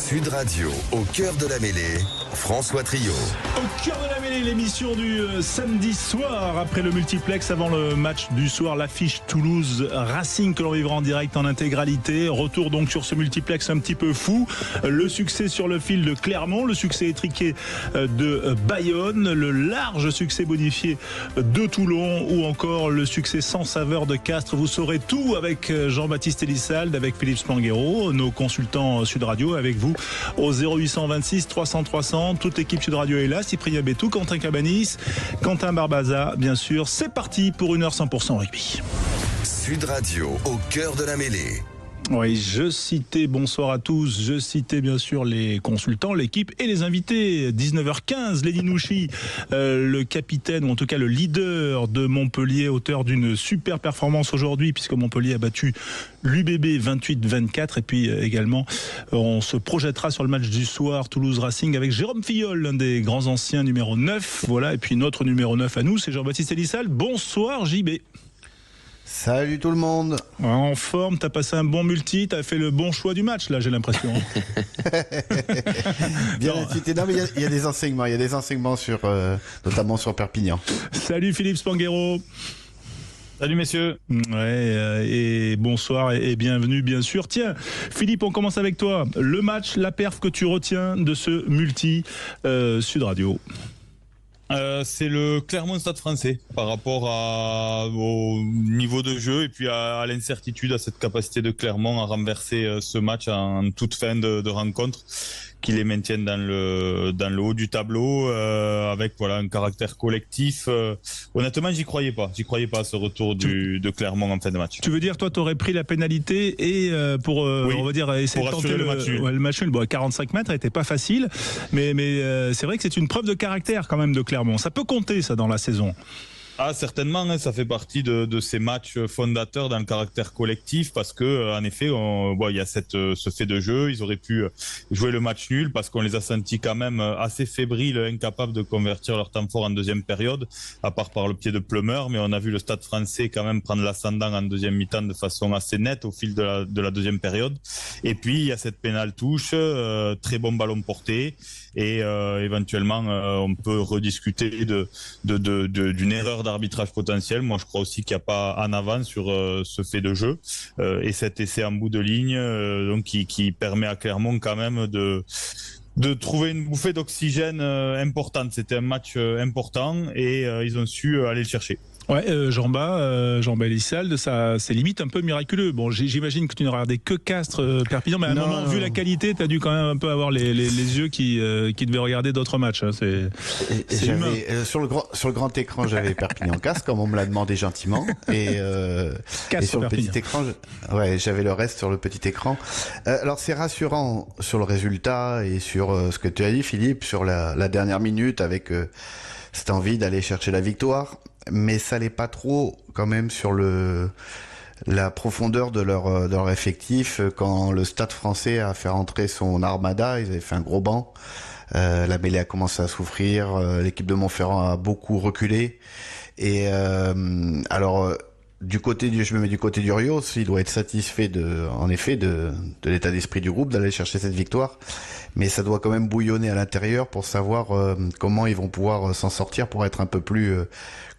Sud Radio, au cœur de la mêlée, François Trio. Au cœur de la mêlée, l'émission du samedi soir, après le multiplex, avant le match du soir, l'affiche Toulouse Racing que l'on vivra en direct en intégralité. Retour donc sur ce multiplex un petit peu fou. Le succès sur le fil de Clermont, le succès étriqué de Bayonne, le large succès bonifié de Toulon ou encore le succès sans saveur de Castres. Vous saurez tout avec Jean-Baptiste Elissalde, avec Philippe Spanghero, nos consultants Sud Radio, avec vous au 0826 300 300. Toute l'équipe Sud Radio est là. Cyprien Bétou, Quentin Cabanis, Quentin Barbaza, bien sûr. C'est parti pour 1h 100% rugby. Sud Radio, au cœur de la mêlée. Oui, je citais, bonsoir à tous, je citais bien sûr les consultants, l'équipe et les invités. 19h15, Lenny Nouchi, le capitaine, ou en tout cas le leader de Montpellier, auteur d'une super performance aujourd'hui, puisque Montpellier a battu l'UBB 28-24. Et puis également, on se projettera sur le match du soir, Toulouse Racing, avec Jérôme Filleul, l'un des grands anciens, numéro 9. Voilà, et puis notre numéro 9 à nous, c'est Jean-Baptiste Elissalde. Bonsoir JB. Salut tout le monde. En forme, t'as passé un bon multi, t'as fait le bon choix du match, là, j'ai l'impression. Bien cité. Non, mais il y a des enseignements, sur, notamment sur Perpignan. Salut Philippe Spanghero. Salut messieurs. Ouais, et bonsoir et bienvenue bien sûr. Tiens, Philippe, on commence avec toi. Le match, la perf que tu retiens de ce multi Sud Radio. C'est le Clermont Stade Français par rapport au niveau de jeu et puis à l'incertitude, à cette capacité de Clermont à renverser ce match en toute fin de rencontre, qui les maintiennent dans le haut du tableau avec un caractère collectif. Honnêtement, j'y croyais pas à ce retour de Clermont en fin de match. Tu veux dire, toi, t'aurais pris la pénalité et pour oui, on va dire essayer de tenter le match nul. Bon, 45 mètres n'était pas facile, mais c'est vrai que c'est une preuve de caractère quand même de Clermont. Ça peut compter ça dans la saison. Ah, certainement, ça fait partie de ces matchs fondateurs dans le caractère collectif, parce que en effet, il y a ce fait de jeu. Ils auraient pu jouer le match nul parce qu'on les a sentis quand même assez fébriles, incapables de convertir leur temps fort en deuxième période, à part par le pied de Plumeur. Mais on a vu le Stade Français quand même prendre l'ascendant en deuxième mi-temps de façon assez nette au fil de la deuxième période. Et puis il y a cette pénale touche, très bon ballon porté. Et éventuellement, on peut rediscuter d'une erreur d'arbitrage potentiel. Moi, je crois aussi qu'il n'y a pas en avant sur ce fait de jeu. Et cet essai en bout de ligne, donc qui permet à Clermont quand même de trouver une bouffée d'oxygène importante. C'était un match important et ils ont su aller le chercher. Ouais, Jean-Baptiste Elissalde, ça, c'est limite un peu miraculeux. Bon, j'imagine que tu ne regardais que Castres, Perpignan, mais à un moment, vu la qualité, tu as dû quand même un peu avoir les yeux qui devaient regarder d'autres matchs. Hein. C'est humain. Sur le grand écran, j'avais Perpignan-Castres, comme on me l'a demandé gentiment. Et sur le petit écran, j'avais le reste sur le petit écran. Alors, c'est rassurant sur le résultat et sur ce que tu as dit, Philippe, sur la dernière minute avec cette envie d'aller chercher la victoire. Mais ça l'est pas trop quand même sur la profondeur de leur effectif. Quand le Stade Français a fait rentrer son armada, ils avaient fait un gros banc. La mêlée a commencé à souffrir. L'équipe de Montferrand a beaucoup reculé. Et alors je me mets du côté du Rios, il doit être satisfait en effet de l'état d'esprit du groupe d'aller chercher cette victoire. Mais ça doit quand même bouillonner à l'intérieur pour savoir comment ils vont pouvoir s'en sortir pour être un peu plus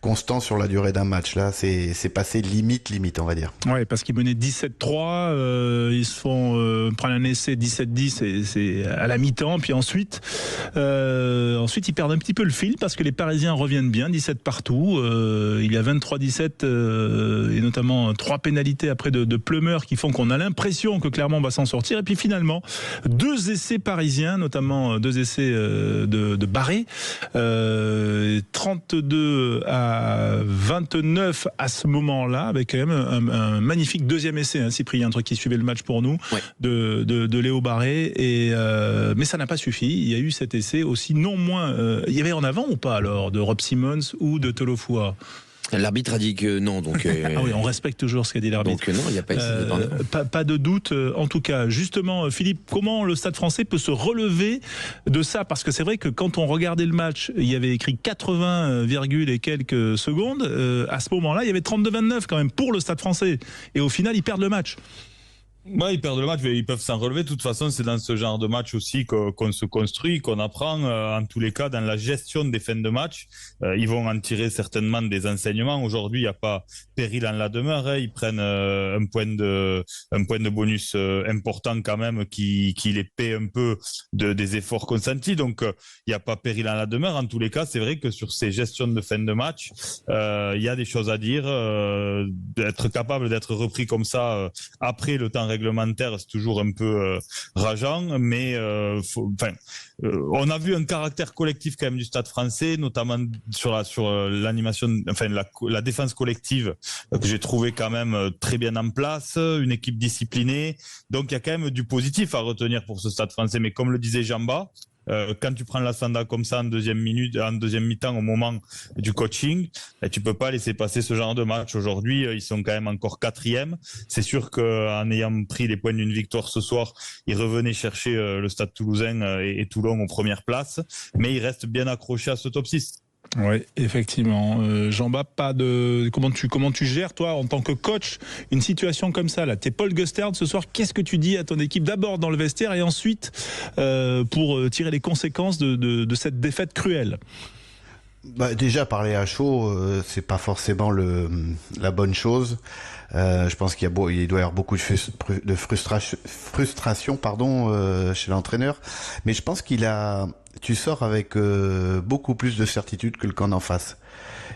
constant sur la durée d'un match. Là, c'est passé limite, on va dire. Ouais, parce qu'ils menaient 17-3, ils se font prendre un essai 17-10, et c'est à la mi-temps, puis ensuite ils perdent un petit peu le fil parce que les Parisiens reviennent bien, 17 partout. Il y a 23-17 et notamment 3 pénalités après de Plumeur qui font qu'on a l'impression que Clermont va s'en sortir. Et puis finalement, 2 essais parisiens, notamment 2 essais de Barré, 32 à 29 à ce moment-là, avec quand même un magnifique deuxième essai, hein, Cyprien, qui suivait le match pour nous, ouais, de Léo Barré. Mais ça n'a pas suffi. Il y a eu cet essai aussi, non moins. Il y avait en avant ou pas alors de Rob Simmons ou de Tolofua? L'arbitre a dit que non, donc. Ah oui, on respecte toujours ce qu'a dit l'arbitre. Donc non, il n'y a pas de doute. En tout cas, justement, Philippe, comment le Stade Français peut se relever de ça? Parce que c'est vrai que quand on regardait le match, il y avait écrit 80, et quelques secondes. À ce moment-là, il y avait 32-29 quand même pour le Stade Français. Et au final, ils perdent le match. Ouais, ils perdent le match, mais ils peuvent s'en relever. De toute façon, c'est dans ce genre de match aussi qu'on se construit, qu'on apprend. En tous les cas, dans la gestion des fins de match, ils vont en tirer certainement des enseignements. Aujourd'hui, il n'y a pas péril en la demeure. Hein. Ils prennent un point de bonus important quand même qui les paie un peu des efforts consentis. Donc, il n'y a pas péril en la demeure. En tous les cas, c'est vrai que sur ces gestions de fin de match, il y a des choses à dire. D'être capable d'être repris comme ça après le temps réglementaire, c'est toujours un peu rageant, mais on a vu un caractère collectif quand même du Stade français, notamment sur l'animation, enfin la défense collective que j'ai trouvé quand même très bien en place, une équipe disciplinée, donc il y a quand même du positif à retenir pour ce Stade français, mais comme le disait Jamba, quand tu prends l'ascendant comme ça en deuxième mi-temps au moment du coaching, tu peux pas laisser passer ce genre de match. Aujourd'hui, ils sont quand même encore 4e. C'est sûr qu'en ayant pris les points d'une victoire ce soir, ils revenaient chercher le Stade Toulousain et Toulon aux premières places, mais ils restent bien accrochés à ce top 6. Oui, effectivement. Jean-Baptiste, comment tu gères, toi, en tant que coach, une situation comme ça là? T'es Paul Gustard ce soir, qu'est-ce que tu dis à ton équipe, d'abord dans le vestiaire et ensuite pour tirer les conséquences de cette défaite cruelle? Déjà, parler à chaud, c'est pas forcément la bonne chose. Je pense il doit y avoir beaucoup de frustration, chez l'entraîneur. Mais je pense tu sors avec beaucoup plus de certitude que le camp d'en face.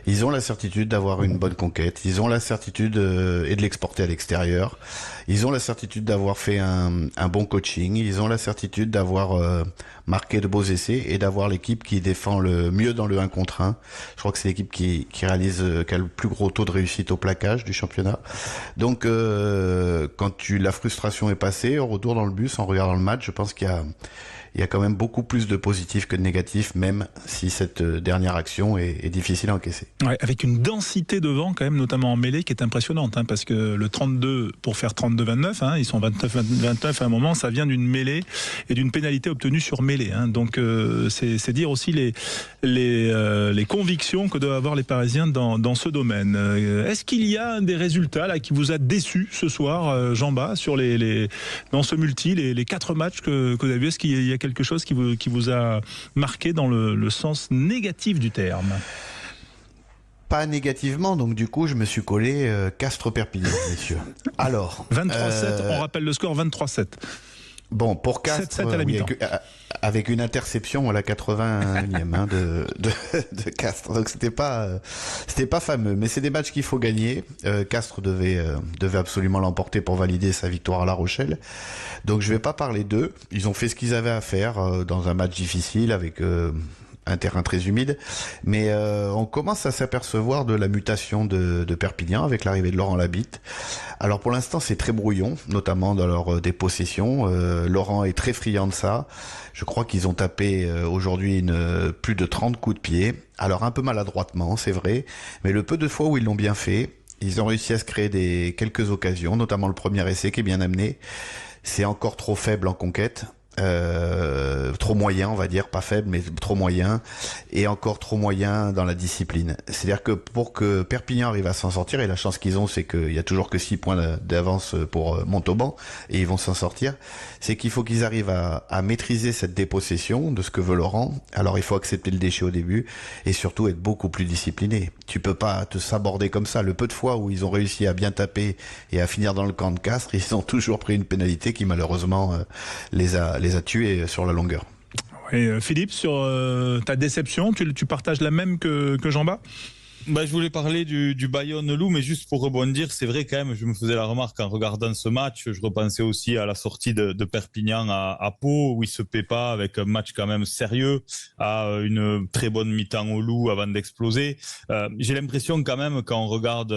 Ils ont la certitude d'avoir une bonne conquête. Ils ont la certitude et de l'exporter à l'extérieur. Ils ont la certitude d'avoir fait un bon coaching. Ils ont la certitude d'avoir marqué de beaux essais et d'avoir l'équipe qui défend le mieux dans le 1 contre 1. Je crois que c'est l'équipe qui a le plus gros taux de réussite au plaquage du championnat. Donc, quand la frustration est passée, au retour dans le bus, en regardant le match, je pense qu'il y a quand même beaucoup plus de positifs que de négatifs, même si cette dernière action est difficile à encaisser. Ouais, avec une densité devant quand même, notamment en mêlée, qui est impressionnante, hein, parce que le 32 pour faire 32-29, hein, ils sont 29-29 à un moment, ça vient d'une mêlée et d'une pénalité obtenue sur mêlée. Hein, donc c'est dire aussi les convictions que doivent avoir les Parisiens dans ce domaine. Est-ce qu'il y a des résultats là qui vous a déçu ce soir, Jean-Baptiste, sur dans ce multi, les 4 matchs que vous avez vus? Est-ce qu'il y a quelque chose qui vous a marqué dans le sens négatif du terme? Pas négativement, donc du coup je me suis collé Castres-Perpignan, messieurs. Alors 23-7, on rappelle le score, 23-7. Bon, pour Castres, 7-7 à la mi-temps. avec une interception à la 81e de Castres. Donc c'était pas fameux, mais c'est des matchs qu'il faut gagner. Castres devait absolument l'emporter pour valider sa victoire à La Rochelle. Donc je vais pas parler d'eux. Ils ont fait ce qu'ils avaient à faire dans un match difficile avec un terrain très humide, mais on commence à s'apercevoir de la mutation de Perpignan avec l'arrivée de Laurent Labitte. Alors pour l'instant c'est très brouillon, notamment dans leur dépossession. Laurent est très friand de ça. Je crois qu'ils ont tapé aujourd'hui plus de 30 coups de pied. Alors un peu maladroitement, c'est vrai, mais le peu de fois où ils l'ont bien fait, ils ont réussi à se créer quelques occasions, notamment le premier essai qui est bien amené. C'est encore trop faible en conquête. Trop moyen, on va dire, pas faible mais trop moyen, et encore trop moyen dans la discipline. C'est-à-dire que pour que Perpignan arrive à s'en sortir, et la chance qu'ils ont, c'est qu'il y a toujours que 6 points d'avance pour Montauban, et ils vont s'en sortir, c'est qu'il faut qu'ils arrivent à maîtriser cette dépossession de ce que veut Laurent. Alors il faut accepter le déchet au début, et surtout être beaucoup plus discipliné. Tu peux pas te saborder comme ça. Le peu de fois où ils ont réussi à bien taper et à finir dans le camp de Castres, ils ont toujours pris une pénalité qui malheureusement les a tués sur la longueur. Et Philippe, sur ta déception, tu partages la même que Jean-Baptiste? Je voulais parler du Bayonne-Loup, mais juste pour rebondir, c'est vrai quand même, je me faisais la remarque en regardant ce match, je repensais aussi à la sortie de Perpignan à Pau, où il se paie pas avec un match quand même sérieux, à une très bonne mi-temps au Loup avant d'exploser. J'ai l'impression quand même, quand on regarde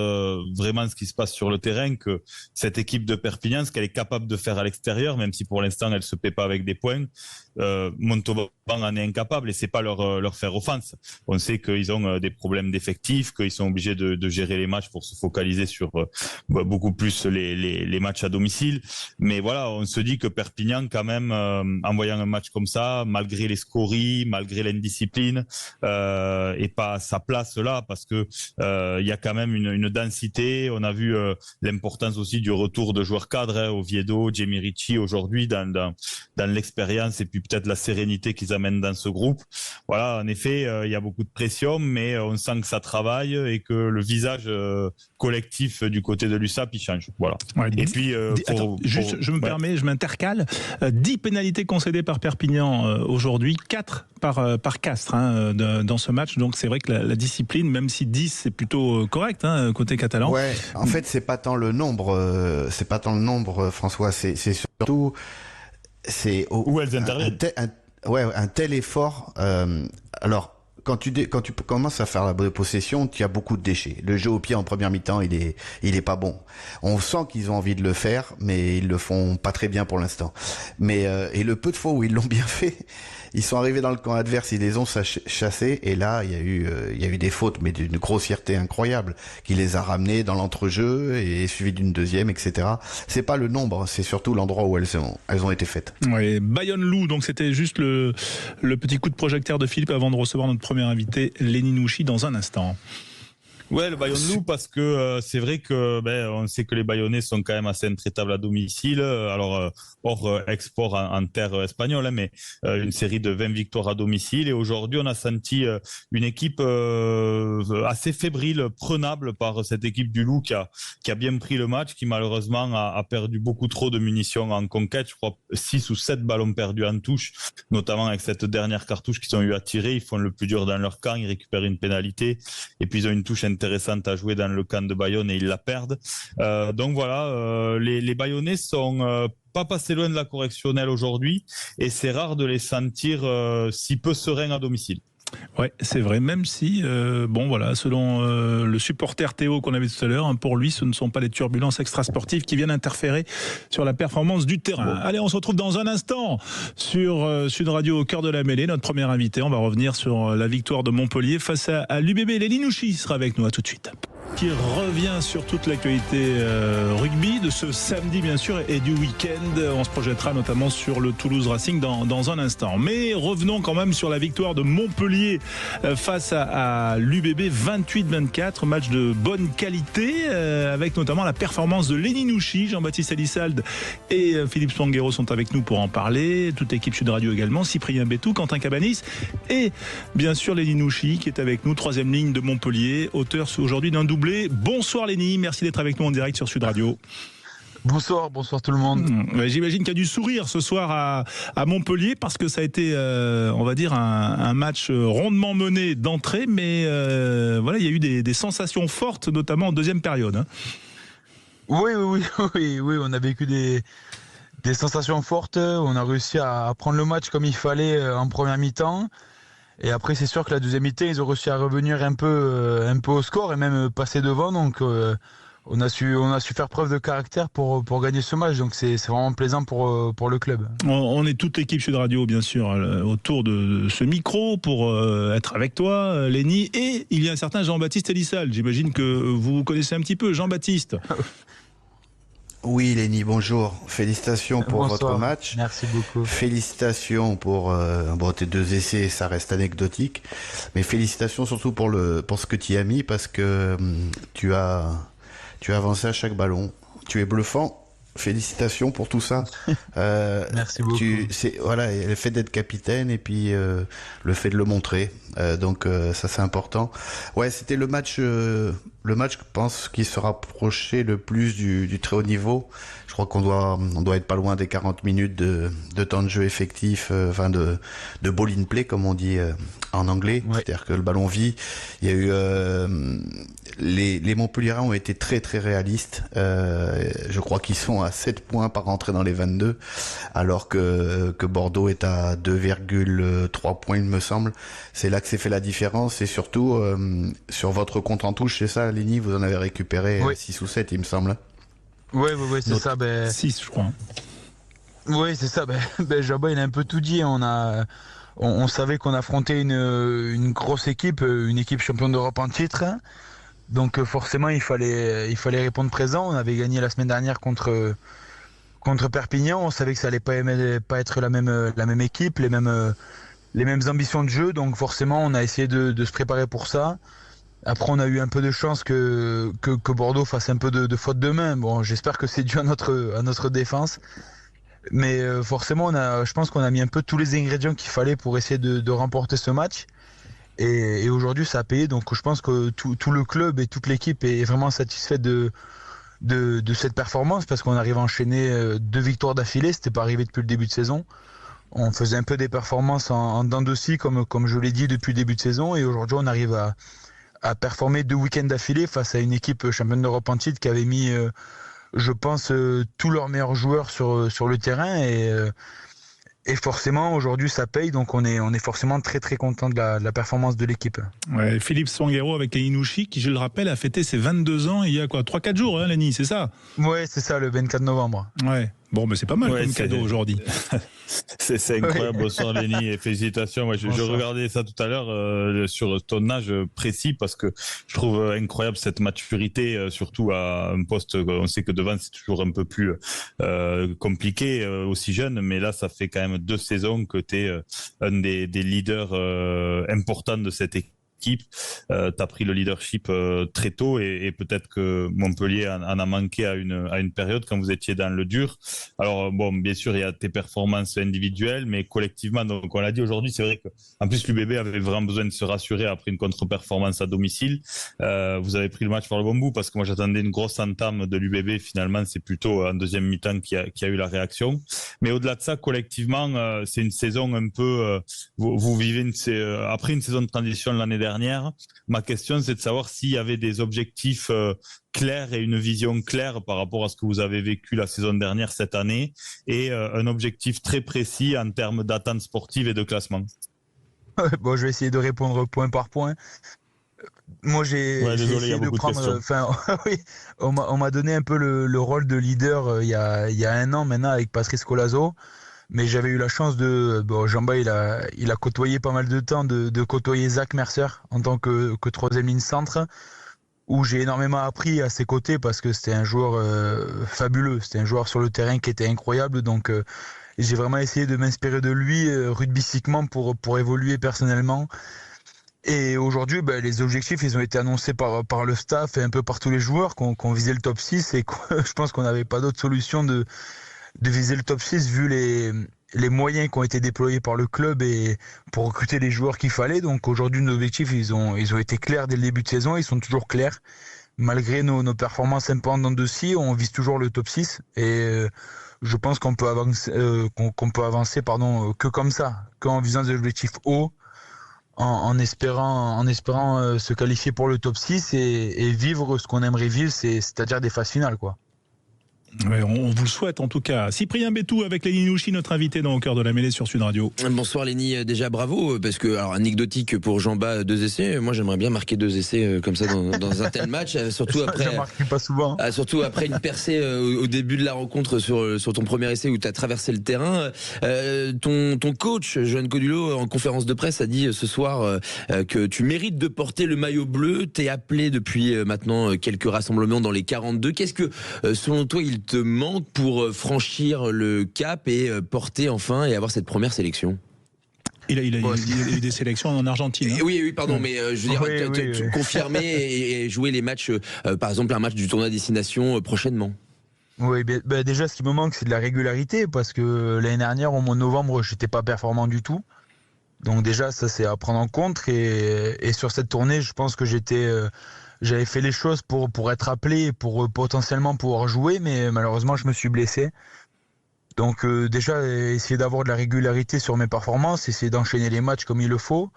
vraiment ce qui se passe sur le terrain, que cette équipe de Perpignan, ce qu'elle est capable de faire à l'extérieur, même si pour l'instant elle se paie pas avec des points, Montauban en est incapable, et c'est pas leur faire offense. On sait qu'ils ont des problèmes d'effectifs, collectif, qu'ils sont obligés de gérer les matchs pour se focaliser sur beaucoup plus les matchs à domicile. Mais voilà, on se dit que Perpignan, quand même, en voyant un match comme ça, malgré les scories, malgré l'indiscipline, est pas à sa place là, parce que il y a quand même une densité. On a vu l'importance aussi du retour de joueurs cadres, Oviedo, Jamie Ritchie aujourd'hui dans l'expérience et puis peut-être la sérénité qu'ils amènent dans ce groupe. Voilà, en effet, il y a beaucoup de pression, mais on sent que ça travaille et que le visage collectif du côté de l'USAP il change. Voilà. Ouais, je me permets, je m'intercale. 10 pénalités concédées par Perpignan aujourd'hui, 4 par Castres dans ce match. Donc c'est vrai que la discipline, même si 10 c'est plutôt correct côté catalan. Ouais, en fait c'est pas tant le nombre, François, c'est surtout où elles interviennent. Un tel effort. Alors quand tu commences à faire la possession, tu as beaucoup de déchets. Le jeu au pied en première mi-temps, il est pas bon. On sent qu'ils ont envie de le faire, mais ils le font pas très bien pour l'instant. Mais et le peu de fois où ils l'ont bien fait, ils sont arrivés dans le camp adverse, ils les ont chassés, et là il y a eu des fautes, mais d'une grossièreté incroyable, qui les a ramenés dans l'entrejeu et suivi d'une deuxième, etc. C'est pas le nombre, c'est surtout l'endroit où elles ont été faites. Oui, Bayonne-Loup, donc c'était juste le petit coup de projecteur de Philippe avant de recevoir notre premier invité, Lenny Nouchi, dans un instant. Ouais, le Bayonne-Loup, parce que c'est vrai que on sait que les Bayonnais sont quand même assez intraitables à domicile. Alors hors export en terre espagnole, mais une série de 20 victoires à domicile. Et aujourd'hui, on a senti une équipe assez fébrile, prenable par cette équipe du Loup qui a bien pris le match, qui malheureusement a perdu beaucoup trop de munitions en conquête. Je crois 6 ou 7 ballons perdus en touche, notamment avec cette dernière cartouche qu'ils ont eu à tirer. Ils font le plus dur dans leur camp, ils récupèrent une pénalité et puis ils ont une touche intéressante à jouer dans le camp de Bayonne et ils la perdent. Donc voilà, les Bayonnais sont pas passés loin de la correctionnelle aujourd'hui et c'est rare de les sentir si peu sereins à domicile. Ouais, c'est vrai, même si, selon le supporter Théo qu'on avait tout à l'heure, pour lui, ce ne sont pas les turbulences extrasportives qui viennent interférer sur la performance du terrain. Bon. Allez, on se retrouve dans un instant sur Sud Radio au cœur de la mêlée. Notre premier invité, on va revenir sur la victoire de Montpellier face à l'UBB. Lenny Nouchi sera avec nous, à tout de suite. Qui revient sur toute l'actualité rugby de ce samedi bien sûr et du week-end. On se projettera notamment sur le Toulouse Racing dans un instant. Mais revenons quand même sur la victoire de Montpellier face à l'UBB 28-24. Match de bonne qualité avec notamment la performance de Lenny Nouchi. Jean-Baptiste Elissalde et Philippe Spanghero sont avec nous pour en parler. Toute l'équipe Sud Radio également. Cyprien Bétou, Quentin Cabanis et bien sûr Lenny Nouchi qui est avec nous. Troisième ligne de Montpellier, auteur aujourd'hui d'un doublé. Bonsoir Lenny, merci d'être avec nous en direct sur Sud Radio. Bonsoir tout le monde. J'imagine qu'il y a du sourire ce soir à Montpellier parce que ça a été, on va dire, un match rondement mené d'entrée, mais il y a eu des sensations fortes, notamment en deuxième période. Oui, on a vécu des sensations fortes. On a réussi à prendre le match comme il fallait en première mi-temps. Et après, c'est sûr que la deuxième mi-temps, ils ont réussi à revenir un peu au score et même passer devant. Donc, on a su faire preuve de caractère pour gagner ce match. Donc, c'est vraiment plaisant pour le club. On est toute l'équipe Sud Radio, bien sûr, autour de ce micro pour être avec toi, Lenny. Et il y a un certain Jean-Baptiste Elissalde. J'imagine que vous connaissez un petit peu. Jean-Baptiste. Oui, Lenny, bonjour. Félicitations pour votre match. Merci beaucoup. Félicitations pour tes 2 essais, ça reste anecdotique. Mais félicitations surtout pour ce que tu y as mis parce que tu as avancé à chaque ballon. Tu es bluffant. Félicitations pour tout ça. Merci beaucoup. Le fait d'être capitaine et puis le fait de le montrer. Donc ça c'est important. Ouais, c'était le match, je pense, qui se rapprochait le plus du très haut niveau. Je crois qu'on doit être pas loin des 40 minutes de temps de jeu effectif, de ball in play comme on dit en anglais. Ouais. C'est-à-dire que le ballon vit. Il y a eu les Montpelliérains ont été très très réalistes. Je crois qu'ils sont à 7 points par entrée dans les 22, alors que Bordeaux est à 2,3 points, il me semble. C'est là que s'est fait la différence. Et surtout, sur votre compte en touche, c'est ça, Lenny, vous en avez récupéré 6 ou 7, il me semble. Oui, c'est ça. 6, je crois. Oui, c'est ça. Jabba, il a un peu tout dit. On on savait qu'on affrontait une grosse équipe, une équipe championne d'Europe en titre. Donc forcément, il fallait répondre présent. On avait gagné la semaine dernière contre Perpignan. On savait que ça allait pas être la même équipe, les mêmes ambitions de jeu. Donc forcément, on a essayé de se préparer pour ça. Après, on a eu un peu de chance que Bordeaux fasse un peu de faute de main. Bon, j'espère que c'est dû à notre défense. Mais forcément, je pense qu'on a mis un peu tous les ingrédients qu'il fallait pour essayer de remporter ce match. Et aujourd'hui, ça a payé. Donc, je pense que tout le club et toute l'équipe est vraiment satisfait de cette performance parce qu'on arrive à enchaîner 2 victoires d'affilée. C'était pas arrivé depuis le début de saison. On faisait un peu des performances en dents de scie, comme je l'ai dit depuis le début de saison. Et aujourd'hui, on arrive à performer 2 week-ends d'affilée face à une équipe championne d'Europe en titre qui avait mis, je pense, tous leurs meilleurs joueurs sur le terrain. Et forcément, aujourd'hui, ça paye. Donc, on est forcément très, très content de la performance de l'équipe. Ouais, Philippe Swanguero avec les Inouchi, qui, je le rappelle, a fêté ses 22 ans il y a 3-4 jours, hein, Lenny, c'est ça? Ouais, c'est ça, le 24 novembre. Ouais. Bon, mais c'est pas mal comme cadeau aujourd'hui. C'est incroyable, bonsoir Lenny, et félicitations. Ouais, je regardais ça tout à l'heure sur ton âge précis parce que je trouve incroyable cette maturité, surtout à un poste. On sait que devant c'est toujours un peu plus compliqué, aussi jeune, mais là ça fait quand même 2 saisons que tu es un des leaders importants de cette équipe. T'as pris le leadership très tôt et peut-être que Montpellier en a manqué à une période quand vous étiez dans le dur. Alors bon, bien sûr il y a tes performances individuelles, mais collectivement, donc on l'a dit aujourd'hui, c'est vrai que en plus l'UBB avait vraiment besoin de se rassurer après une contre-performance à domicile. Vous avez pris le match par le bon bout parce que moi j'attendais une grosse entame de l'UBB. Finalement c'est plutôt en deuxième mi-temps qui a eu la réaction. Mais au-delà de ça, collectivement, c'est une saison un peu vous vivez après une saison de transition l'année dernière. Ma question, c'est de savoir s'il y avait des objectifs clairs et une vision claire par rapport à ce que vous avez vécu la saison dernière cette année et un objectif très précis en termes d'attente sportive et de classement. Bon, je vais essayer de répondre point par point. Moi, j'ai essayé de prendre. Oui, on m'a donné un peu le rôle de leader il y a 1 an maintenant avec Patrice Colazo. Mais j'avais eu la chance Jamba, il a côtoyé pas mal de temps de côtoyer Zach Mercer en tant que 3e ligne centre, où j'ai énormément appris à ses côtés parce que c'était un joueur fabuleux, c'était un joueur sur le terrain qui était incroyable. Donc j'ai vraiment essayé de m'inspirer de lui rugbystiquement pour évoluer personnellement. Et aujourd'hui, les objectifs, ils ont été annoncés par le staff et un peu par tous les joueurs qu'on visait le top 6 et je pense qu'on n'avait pas d'autre solution de viser le top 6 vu les moyens qui ont été déployés par le club et pour recruter les joueurs qu'il fallait. Donc aujourd'hui, nos objectifs, ils ont été clairs dès le début de saison, ils sont toujours clairs. Malgré nos performances un peu en dents de scie, on vise toujours le top 6 et je pense qu'on peut avancer, que comme ça, qu'en visant des objectifs hauts, en espérant se qualifier pour le top 6 et vivre ce qu'on aimerait vivre, c'est-à-dire des phases finales, quoi. Ouais, on vous le souhaite en tout cas. Cyprien Bétou avec Lenny Nouchi, notre invité dans Au cœur de la mêlée sur Sud Radio. Bonsoir Lenny, déjà bravo, parce que, alors anecdotique pour Jamba, 2 essais, moi j'aimerais bien marquer 2 essais comme ça dans un tel match, surtout après. Je marque pas souvent. Surtout après une percée au début de la rencontre sur ton premier essai où tu as traversé le terrain. Ton coach, Johan Codulot, en conférence de presse, a dit ce soir que tu mérites de porter le maillot bleu. T'es appelé depuis maintenant quelques rassemblements dans les 42. Qu'est-ce que, selon toi, il te manque pour franchir le cap et porter enfin et avoir cette première sélection? Il a eu des sélections en Argentine. Hein. Oui, pardon, mais je veux dire, confirmer et jouer les matchs, par exemple un match du tournoi destination prochainement. Oui, déjà ce qui me manque c'est de la régularité parce que l'année dernière au mois de novembre j'étais pas performant du tout. Donc déjà ça c'est à prendre en compte et sur cette tournée je pense que j'avais fait les choses pour être appelé, pour potentiellement pouvoir jouer, mais malheureusement je me suis blessé. Donc déjà essayer d'avoir de la régularité sur mes performances, essayer d'enchaîner les matchs comme il le faut.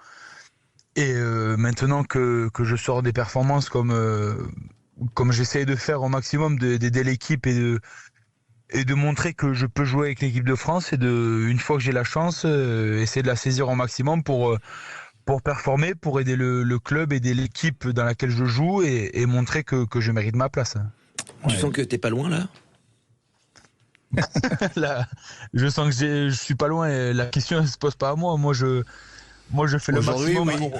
Et maintenant que je sors des performances comme j'essaie de faire au maximum, d'aider l'équipe et de montrer que je peux jouer avec l'équipe de France et une fois que j'ai la chance, essayer de la saisir au maximum pour performer, pour aider le club, aider l'équipe dans laquelle je joue et montrer que je mérite ma place. Tu sens que t'es pas loin là ? Là, je sens que je suis pas loin. La question ne se pose pas à moi. Moi, je fais le maximum. Oui.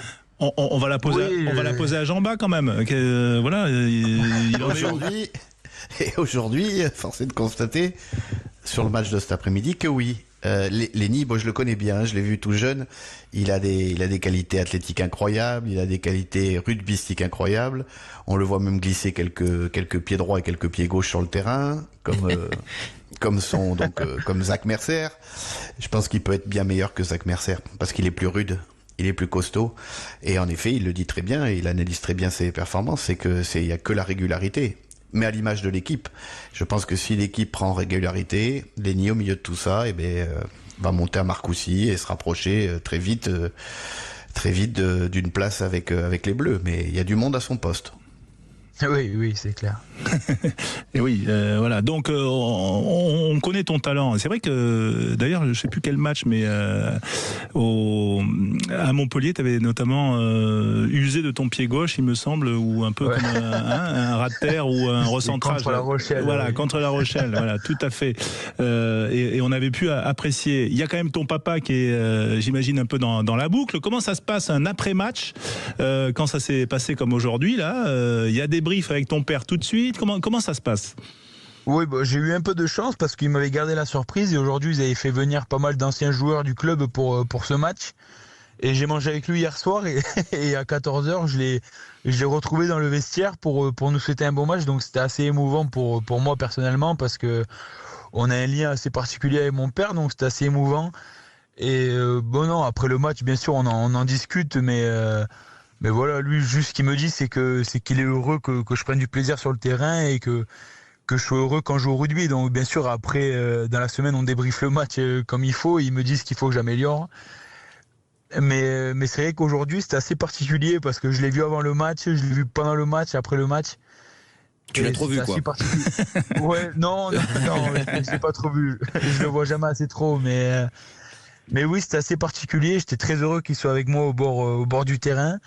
On va la poser à Jean-Bas quand même. Voilà. Aujourd'hui, force est de constater sur le match de cet après-midi que oui. Lenny, je le connais bien, je l'ai vu tout jeune. Il a des qualités athlétiques incroyables, il a des qualités rugbystiques incroyables. On le voit même glisser quelques pieds droits et quelques pieds gauches sur le terrain, comme Zach Mercer. Je pense qu'il peut être bien meilleur que Zach Mercer parce qu'il est plus rude. Il est plus costaud. Et en effet, il le dit très bien et il analyse très bien ses performances. Il y a que la régularité. Mais à l'image de l'équipe, je pense que si l'équipe prend régularité, Lenny au milieu de tout ça, va monter à Marcoussis et se rapprocher très vite d'une place avec les Bleus. Mais il y a du monde à son poste. Oui, c'est clair. Et oui, voilà. Donc, on connaît ton talent. C'est vrai que, d'ailleurs, je ne sais plus quel match, mais à Montpellier, tu avais notamment usé de ton pied gauche, il me semble, ou un peu comme un rat de terre ou un recentrage. Contre La Rochelle. Voilà, contre La Rochelle. Voilà, tout à fait. Et on avait pu apprécier. Il y a quand même ton papa qui est, j'imagine, un peu dans la boucle. Comment ça se passe un après-match quand ça s'est passé comme aujourd'hui, là il y a des briefs avec ton père tout de suite. Comment ça se passe ? Oui, j'ai eu un peu de chance parce qu'il m'avait gardé la surprise et aujourd'hui ils avaient fait venir pas mal d'anciens joueurs du club pour ce match. Et j'ai mangé avec lui hier soir et à 14h je l'ai retrouvé dans le vestiaire pour nous souhaiter un bon match. Donc c'était assez émouvant pour moi personnellement parce que on a un lien assez particulier avec mon père, donc c'était assez émouvant. Et non, après le match bien sûr on en discute, mais voilà, lui, juste ce qu'il me dit, c'est qu'il est heureux que je prenne du plaisir sur le terrain et que je sois heureux quand je joue au rugby. Donc, bien sûr, après, dans la semaine, on débriefe le match comme il faut. Il me dit ce qu'il faut que j'améliore. Mais c'est vrai qu'aujourd'hui, c'était assez particulier parce que je l'ai vu avant le match, je l'ai vu pendant le match, après le match. Tu l'as trop vu, quoi. Ouais, non, je l'ai pas trop vu. Je le vois jamais assez trop, mais oui, c'était assez particulier. J'étais très heureux qu'il soit avec moi au bord du terrain.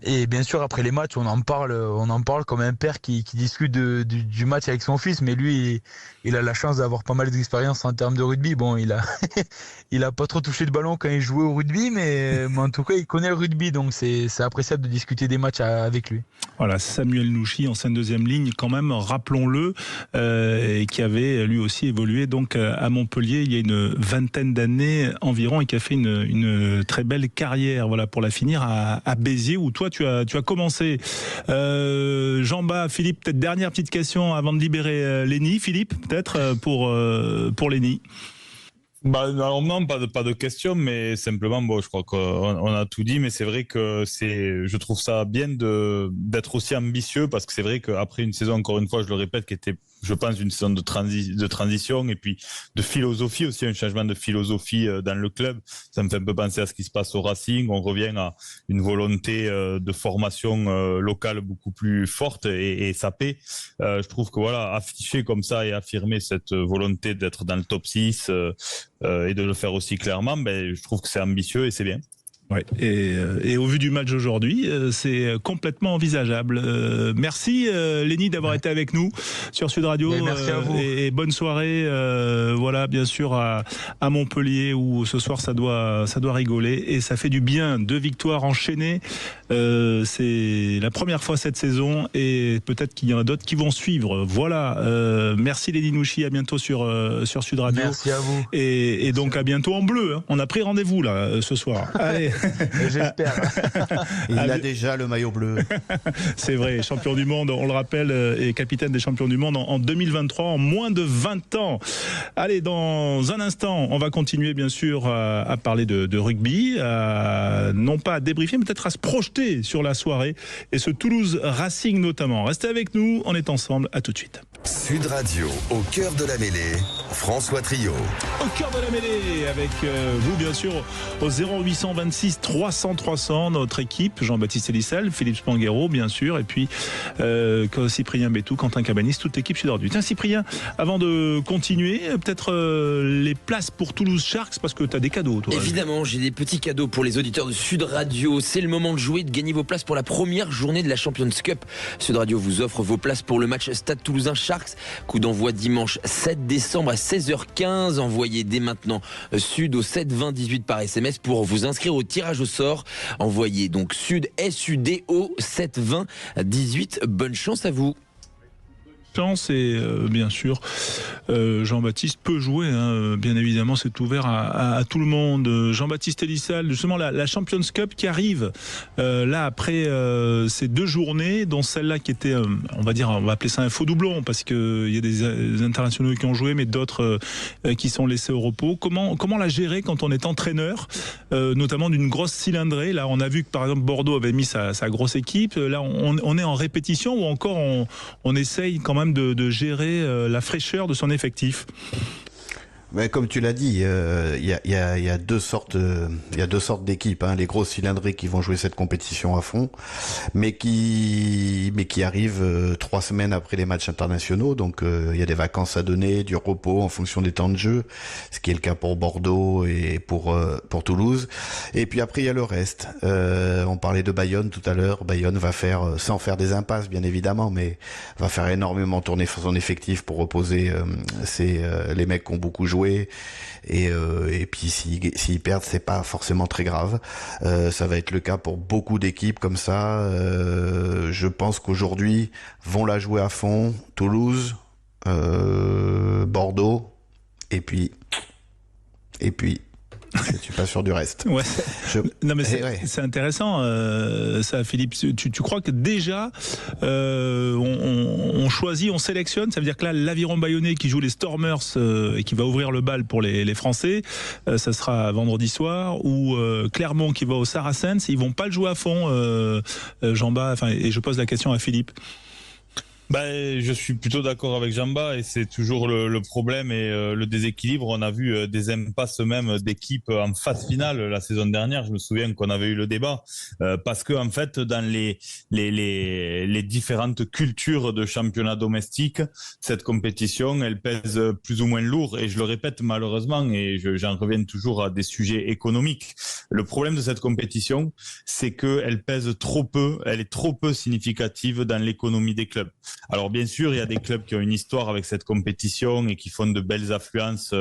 Et bien sûr, après les matchs, on en parle comme un père qui discute du match avec son fils. Mais lui, il a la chance d'avoir pas mal d'expérience en termes de rugby. Bon, il a pas trop touché de ballon quand il jouait au rugby, mais en tout cas, il connaît le rugby. Donc, c'est appréciable de discuter des matchs avec lui. Voilà, Samuel Nouchi, ancienne deuxième ligne, quand même, rappelons-le, et qui avait lui aussi évolué donc à Montpellier il y a une vingtaine d'années environ et qui a fait une très belle carrière. Voilà, pour la finir à Béziers où toi tu as commencé. Jean-Bas, Philippe, peut-être dernière petite question avant de libérer Lenny. Philippe, peut-être pour Lenny. Alors non, pas de question, mais simplement, je crois qu'on a tout dit, mais c'est vrai que je trouve ça bien d'être aussi ambitieux parce que c'est vrai qu'après une saison, encore une fois, je le répète, qui était, je pense, une saison de transition et puis de philosophie aussi, un changement de philosophie dans le club. Ça me fait un peu penser à ce qui se passe au Racing. On revient à une volonté de formation locale beaucoup plus forte et sapée. Je trouve que voilà, afficher comme ça et affirmer cette volonté d'être dans le top 6 et de le faire aussi clairement, je trouve que c'est ambitieux et c'est bien. Ouais, et au vu du match aujourd'hui, c'est complètement envisageable. Merci Lenny d'avoir été avec nous sur Sud Radio. Merci à vous. Et bonne soirée. Voilà, bien sûr à Montpellier où ce soir ça doit rigoler et ça fait du bien. 2 victoires enchaînées. C'est la première fois cette saison et peut-être qu'il y en a d'autres qui vont suivre. Voilà. Merci Lenny Nouchi. À bientôt sur Sud Radio. Merci à vous. Et donc à bientôt en bleu. Hein. On a pris rendez-vous là ce soir. Allez. J'espère. Il a déjà le maillot bleu. C'est vrai, champion du monde, on le rappelle, et capitaine des champions du monde en 2023, en moins de 20 ans. Allez, dans un instant, on va continuer bien sûr à parler de rugby, non pas à débriefer, mais peut-être à se projeter sur la soirée et ce Toulouse Racing notamment. Restez avec nous, on est ensemble, à tout de suite. Sud Radio, au cœur de la mêlée, François Trio. Au cœur de la mêlée, avec vous bien sûr au 0826 300 300, notre équipe, Jean-Baptiste Elissel, Philippe Spanghero bien sûr, et puis Cyprien Bétou, Quentin Cabanis, toute l'équipe Sud Radio. Tiens Cyprien, avant de continuer, peut-être les places pour Toulouse Sharks, parce que tu as des cadeaux toi. Évidemment, j'ai des petits cadeaux pour les auditeurs de Sud Radio. C'est le moment de jouer, de gagner vos places pour la première journée de la Champions Cup. Sud Radio vous offre vos places pour le match Stade Toulousain Sharks, coup d'envoi dimanche 7 décembre à 16h15. Envoyez dès maintenant Sud au 7 20 18 par SMS pour vous inscrire au tirage au sort. Envoyez donc Sud SUD au 7 20 18. Bonne chance à vous. Et bien sûr Jean-Baptiste peut jouer, hein, bien évidemment c'est ouvert à tout le monde. Jean-Baptiste Elissal, justement la Champions Cup qui arrive là après ces 2 journées, dont celle-là qui était on va appeler ça un faux doublon parce qu'il y a des internationaux qui ont joué mais d'autres qui sont laissés au repos. Comment la gérer quand on est entraîneur, notamment d'une grosse cylindrée? Là on a vu que par exemple Bordeaux avait mis sa grosse équipe, là on est en répétition ou encore on essaye quand même de gérer la fraîcheur de son effectif? Mais comme tu l'as dit, il y a deux sortes d'équipes, hein. Les grosses cylindrées qui vont jouer cette compétition à fond, mais qui arrivent 3 semaines après les matchs internationaux. Donc il y a des vacances à donner, du repos en fonction des temps de jeu, ce qui est le cas pour Bordeaux et pour Toulouse. Et puis après il y a le reste. On parlait de Bayonne tout à l'heure. Bayonne va faire, sans faire des impasses bien évidemment, mais va faire énormément tourner son effectif pour reposer les mecs qui ont beaucoup joué. Et puis s'ils perdent, c'est pas forcément très grave. Ça va être le cas pour beaucoup d'équipes comme ça. Je pense qu'aujourd'hui vont la jouer à fond. Toulouse, Bordeaux, et puis je suis pas sûr du reste. Ouais. Non mais c'est intéressant ça, Philippe. Tu crois que déjà on choisit, on sélectionne. Ça veut dire que là, l'Aviron Bayonnais qui joue les Stormers et qui va ouvrir le bal pour les Français, ça sera vendredi soir. Ou Clermont qui va au Saracens, ils vont pas le jouer à fond. Jean-Bas, et je pose la question à Philippe. Je suis plutôt d'accord avec Jamba et c'est toujours le problème et le déséquilibre. On a vu des impasses même d'équipes en phase finale la saison dernière. Je me souviens qu'on avait eu le débat parce que en fait dans les différentes cultures de championnat domestique, cette compétition elle pèse plus ou moins lourd et je le répète malheureusement et j'en reviens toujours à des sujets économiques. Le problème de cette compétition, c'est que elle pèse trop peu, elle est trop peu significative dans l'économie des clubs. Alors bien sûr, il y a des clubs qui ont une histoire avec cette compétition et qui font de belles affluences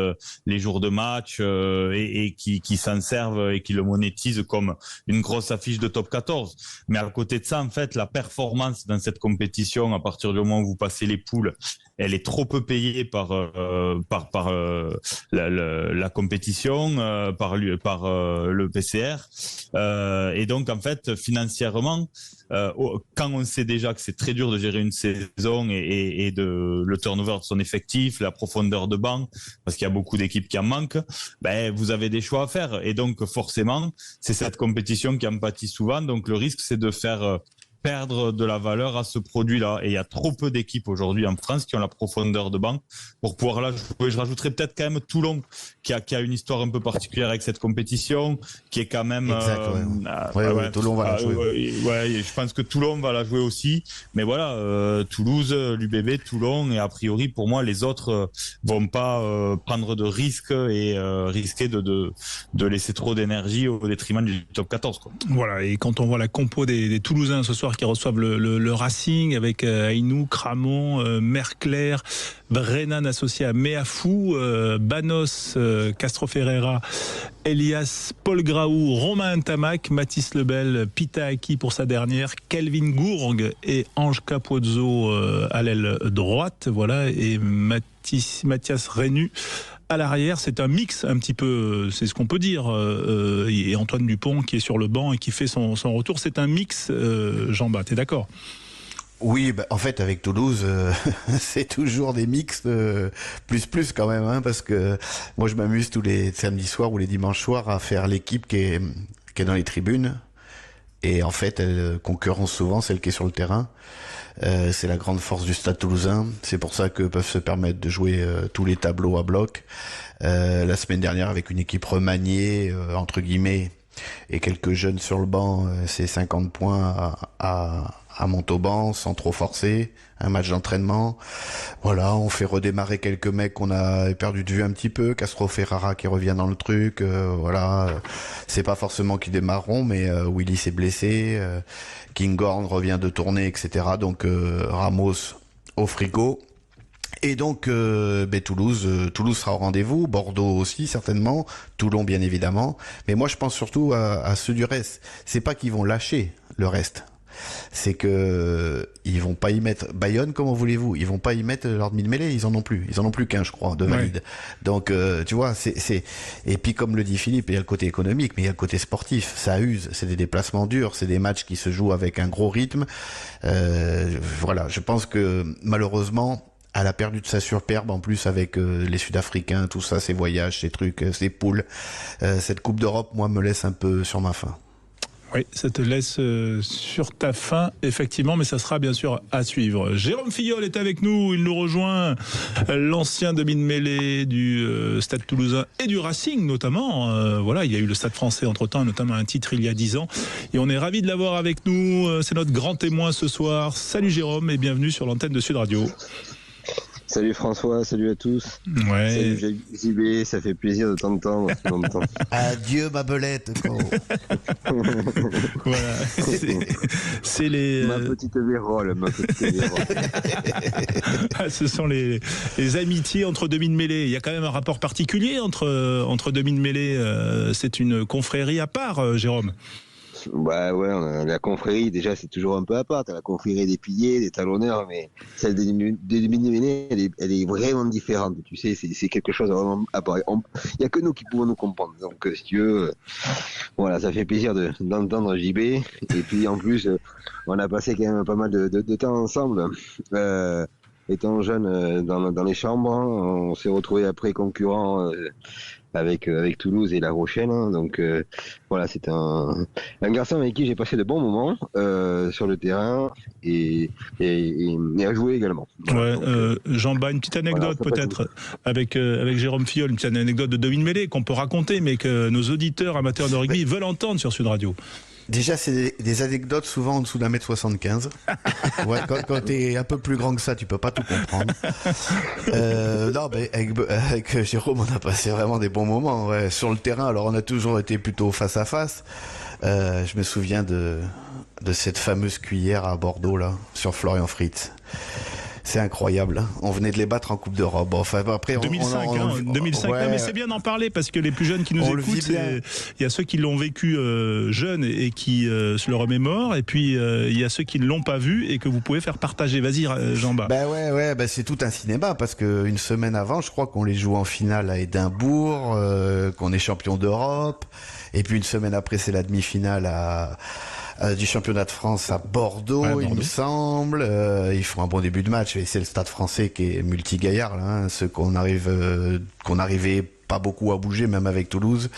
les jours de match et qui s'en servent et qui le monétisent comme une grosse affiche de top 14. Mais à côté de ça, en fait, la performance dans cette compétition, à partir du moment où vous passez les poules, elle est trop peu payée par la compétition, par le PCR. Et donc, en fait, financièrement, quand on sait déjà que c'est très dur de gérer une saison et le turnover de son effectif, la profondeur de banc, parce qu'il y a beaucoup d'équipes qui en manquent, vous avez des choix à faire. Et donc, forcément, c'est cette compétition qui en pâtit souvent. Donc, le risque, c'est de faire perdre de la valeur à ce produit-là. Et il y a trop peu d'équipes aujourd'hui en France qui ont la profondeur de banc pour pouvoir là jouer. Je rajouterais peut-être quand même Toulon qui a une histoire un peu particulière avec cette compétition, qui est quand même... Exact, Toulon va la jouer. Je pense que Toulon va la jouer aussi. Mais voilà, Toulouse, l'UBB, Toulon, et a priori, pour moi, les autres vont pas prendre de risques et risquer de laisser trop d'énergie au détriment du top 14. Quoi. Voilà, et quand on voit la compo des Toulousains ce soir qui reçoivent le Racing avec Aïnou, Cramon, Merclair, Brennan associé à Meafou, Banos, Castro Ferreira, Elias, Paul Graou, Romain Tamac, Mathis Lebel, Pita Aki pour sa dernière, Kelvin Gourgue et Ange Capozzo à l'aile droite, voilà, et Mathias Rénu à l'arrière. C'est un mix un petit peu, c'est ce qu'on peut dire, et Antoine Dupont qui est sur le banc et qui fait son retour. C'est un mix, Jean-Baptiste, t'es d'accord? Oui, en fait, avec Toulouse, c'est toujours des mix plus quand même, hein, parce que moi, je m'amuse tous les samedis soirs ou les dimanches soirs à faire l'équipe qui est dans les tribunes. Et en fait, elle concurrence souvent celle qui est sur le terrain. C'est la grande force du Stade Toulousain. C'est pour ça que peuvent se permettre de jouer tous les tableaux à bloc. La semaine dernière, avec une équipe remaniée, entre guillemets, et quelques jeunes sur le banc, c'est 50 points à Montauban sans trop forcer, un match d'entraînement. Voilà, on fait redémarrer quelques mecs qu'on a perdu de vue un petit peu, Castro Ferrara qui revient dans le truc, voilà, c'est pas forcément qu'ils démarreront, mais Willy s'est blessé, Kinghorn revient de tournée, etc. Donc Ramos au frigo. Et donc Toulouse sera au rendez-vous, Bordeaux aussi certainement, Toulon bien évidemment. Mais moi je pense surtout à ceux du reste. C'est pas qu'ils vont lâcher le reste. C'est que ils vont pas y mettre Bayonne, comment voulez-vous, ils vont pas y mettre leur demi-mêlée, ils en ont plus qu'un je crois de valide. Ouais. Donc tu vois, c'est et puis comme le dit Philippe, il y a le côté économique mais il y a le côté sportif, ça use, c'est des déplacements durs, c'est des matchs qui se jouent avec un gros rythme. Voilà, je pense que malheureusement elle a perdu de sa superbe en plus avec les Sud-Africains, tout ça, ces voyages, ces trucs, ces poules. Cette Coupe d'Europe, moi, me laisse un peu sur ma faim. Oui, ça te laisse sur ta faim, effectivement, mais ça sera bien sûr à suivre. Jérôme Filleul est avec nous, il nous rejoint, l'ancien demi-de-mêlée du Stade Toulousain et du Racing notamment. Voilà, il y a eu le Stade Français entre-temps, notamment un titre il y a 10 ans. Et on est ravis de l'avoir avec nous, c'est notre grand témoin ce soir. Salut Jérôme et bienvenue sur l'antenne de Sud Radio. Salut François, salut à tous. Ouais. Salut JB, ça fait plaisir de t'entendre. Adieu ma belette. Voilà, c'est les... Ma petite vérole. Ce sont les amitiés entre demi-de-mêlée. Il y a quand même un rapport particulier entre demi-de-mêlée. C'est une confrérie à part, Jérôme. Bah ouais, la confrérie, déjà, c'est toujours un peu à part. T'as la confrérie des piliers, des talonneurs, mais celle des demi-mêlées, elle est vraiment différente. Tu sais, c'est quelque chose de vraiment à part. Il n'y a que nous qui pouvons nous comprendre. Donc, si tu veux, voilà, ça fait plaisir d'entendre JB. Et puis, en plus, on a passé quand même pas mal de temps ensemble. Étant jeune dans les chambres, hein, on s'est retrouvés après concurrents avec Toulouse et La Rochelle. Hein, donc voilà, c'est un garçon avec qui j'ai passé de bons moments sur le terrain et à jouer également. Voilà, ouais, Jean-Baptiste, une petite anecdote voilà, peut-être avec Jérôme Filleul, une petite anecdote de demi-mêlée qu'on peut raconter, mais que nos auditeurs amateurs de rugby veulent entendre sur Sud Radio. Déjà, c'est des anecdotes souvent en dessous d'1m75. Ouais, quand t'es un peu plus grand que ça, tu peux pas tout comprendre. Non, mais avec Jérôme, on a passé vraiment des bons moments. Ouais. Sur le terrain, alors on a toujours été plutôt face à face. Je me souviens de cette fameuse cuillère à Bordeaux, là, sur Florian Fritz. C'est incroyable. On venait de les battre en Coupe d'Europe. Bon, enfin, après, 2005, 2005. Ouais. Non, mais c'est bien d'en parler parce que les plus jeunes qui nous écoutent, il y a ceux qui l'ont vécu jeunes et qui se le remémorent, et puis il y a ceux qui ne l'ont pas vu et que vous pouvez faire partager. Vas-y, Jean-Baptiste. Ouais, c'est tout un cinéma parce que une semaine avant, je crois qu'on les joue en finale à Édimbourg, qu'on est champion d'Europe, et puis une semaine après, c'est la demi-finale du championnat de France à Bordeaux, il me semble. Ils font un bon début de match et c'est le Stade Français qui est multi-gaillard, là, hein, ceux qu'on arrivait pas beaucoup à bouger, même avec Toulouse.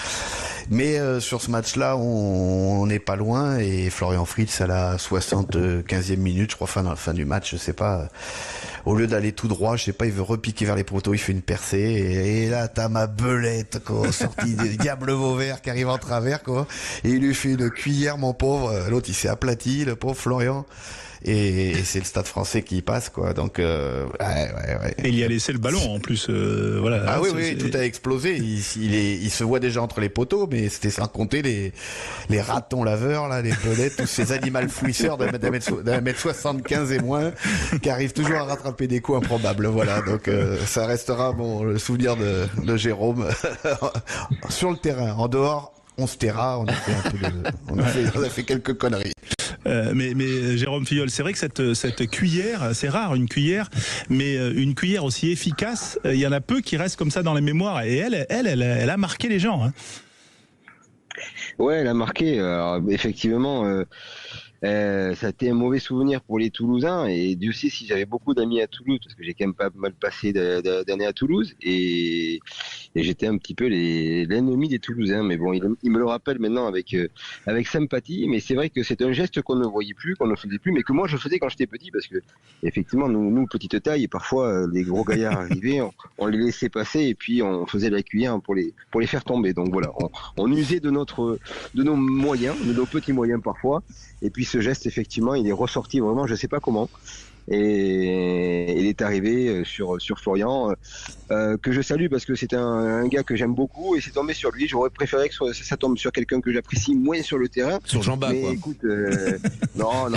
Mais sur ce match-là, on n'est pas loin et Florian Fritz à la 75e minute, je crois, fin du match, je sais pas. Au lieu d'aller tout droit, je sais pas, il veut repiquer vers les poteaux, il fait une percée et là t'as ma belette quoi, sortie des diables Vauvert qui arrive en travers quoi, et il lui fait une cuillère mon pauvre, l'autre il s'est aplati, le pauvre Florian. Et c'est le Stade Français qui y passe quoi, donc ouais. Et il y a laissé le ballon en plus, voilà. Ah oui, tout a explosé. Il se voit déjà entre les poteaux, mais c'était sans compter les ratons laveurs là, les belettes, tous ces animaux fouisseurs d'un mètre 75 et moins, qui arrivent toujours à rattraper des coups improbables. Voilà, donc ça restera le souvenir de Jérôme sur le terrain. En dehors, on se taira, on a fait quelques conneries. Mais Jérôme Filleul, c'est vrai que cette cuillère, c'est rare une cuillère, mais une cuillère aussi efficace, il y en a peu qui restent comme ça dans les mémoires, et elle a marqué les gens. Hein. Ouais, elle a marqué. Alors, effectivement, ça a été un mauvais souvenir pour les Toulousains, et Dieu sait si j'avais beaucoup d'amis à Toulouse, parce que j'ai quand même pas mal passé d'années à Toulouse, et j'étais un petit peu l'ennemi des Toulousains. Mais bon, il me le rappelle maintenant avec sympathie. Mais c'est vrai que c'est un geste qu'on ne voyait plus, qu'on ne faisait plus, mais que moi je faisais quand j'étais petit, parce que effectivement nous petite taille, et parfois les gros gaillards arrivaient, on les laissait passer, et puis on faisait la cuillère pour les faire tomber. Donc voilà, on usait de nos moyens, de nos petits moyens parfois. Et puis ce geste, effectivement, il est ressorti vraiment, je sais pas comment. Et il est arrivé sur Florian. que je salue parce que c'est un gars que j'aime beaucoup et c'est tombé sur lui. J'aurais préféré que ça tombe sur quelqu'un que j'apprécie moins sur le terrain. Sur Jean-Baptiste. Mais quoi. écoute, non,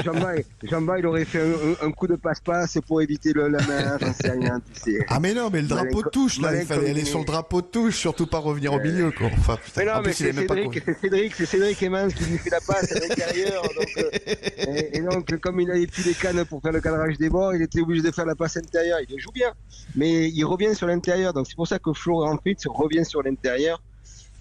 Jean-Baptiste, il aurait fait un coup de passe-passe pour éviter la main, j'en sais rien, tu sais. Ah mais non, mais le drapeau de touche, là, il fallait aller sur le drapeau de touche, surtout pas revenir au milieu, quoi. Enfin, putain, mais non, mais c'est Cédric Emmans qui lui fait la passe à l'intérieur. Et donc, comme il n'avait plus les cannes pour faire le cadrage des bords, il était obligé de faire la passe intérieure. Il joue bien, mais il revient sur l'intérieur. Donc c'est pour ça que Florian Fritz revient sur l'intérieur.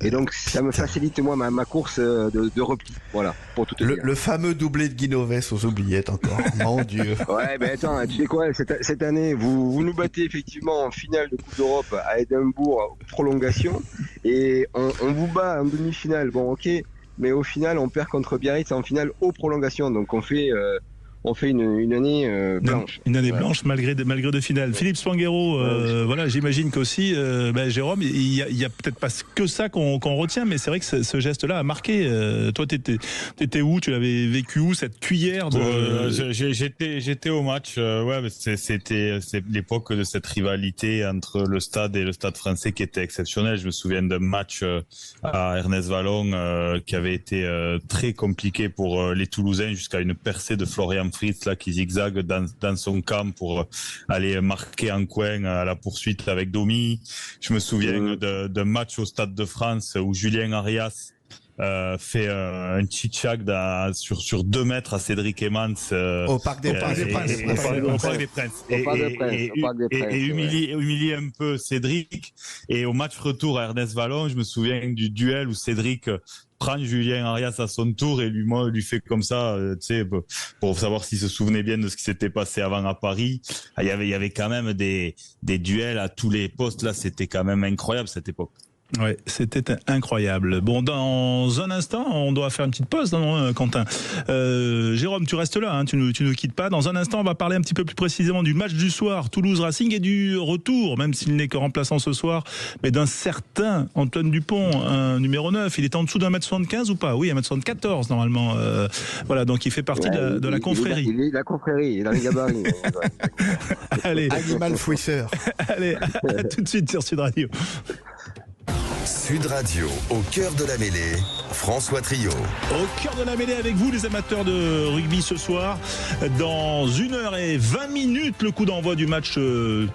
Et donc ça me facilite moi ma course de repli. Voilà, pour tout te dire. Le fameux doublé de Guinoves aux oubliettes encore. Mon Dieu. Ouais, mais attends, tu sais quoi, cette année, vous nous battez effectivement en finale de Coupe d'Europe à Édimbourg, prolongation, et on vous bat en demi-finale. Bon, ok, mais au final, on perd contre Biarritz en finale aux prolongations. Donc on fait une année blanche. Une année blanche malgré deux finales. Philippe Spanghero, voilà, j'imagine qu'aussi, Jérôme, il y a peut-être pas que ça qu'on retient, mais c'est vrai que ce geste-là a marqué. Toi, t'étais où? Tu l'avais vécu où, cette cuillère de... J'étais au match. Ouais, c'était l'époque de cette rivalité entre le Stade et le Stade Français qui était exceptionnelle. Je me souviens d'un match à Ernest Vallon qui avait été très compliqué pour les Toulousains jusqu'à une percée de Florian Fritz là qui zigzague dans son camp pour aller marquer un coin à la poursuite avec Domi. Je me souviens d'un match au Stade de France où Julien Arias fait un chichak sur 2 mètres à Cédric Emmans au Parc des Princes. Et humilie un peu Cédric. Et au match retour à Ernest Vallon, je me souviens du duel où Cédric prend Julien Arias à son tour et lui fait comme ça, tu sais, pour savoir s'il se souvenait bien de ce qui s'était passé avant à Paris. Il y avait quand même des duels à tous les postes. Là, c'était quand même incroyable cette époque. Ouais, c'était incroyable. Bon, dans un instant, on doit faire une petite pause, non, Quentin? Jérôme, tu restes là, hein, tu nous quittes pas. Dans un instant, on va parler un petit peu plus précisément du match du soir, Toulouse Racing, et du retour, même s'il n'est que remplaçant ce soir, mais d'un certain Antoine Dupont, un numéro 9. Il est en dessous d'1m75 ou pas? Oui, 1m74 normalement. Voilà, donc il fait partie de la confrérie. Il est de la confrérie, il est dans les gabarits. Allez, Animal fouisseur. Allez, à tout de suite sur Sud Radio. Sud Radio, au cœur de la mêlée, François Trio. Au cœur de la mêlée avec vous, les amateurs de rugby ce soir. Dans 1h20, le coup d'envoi du match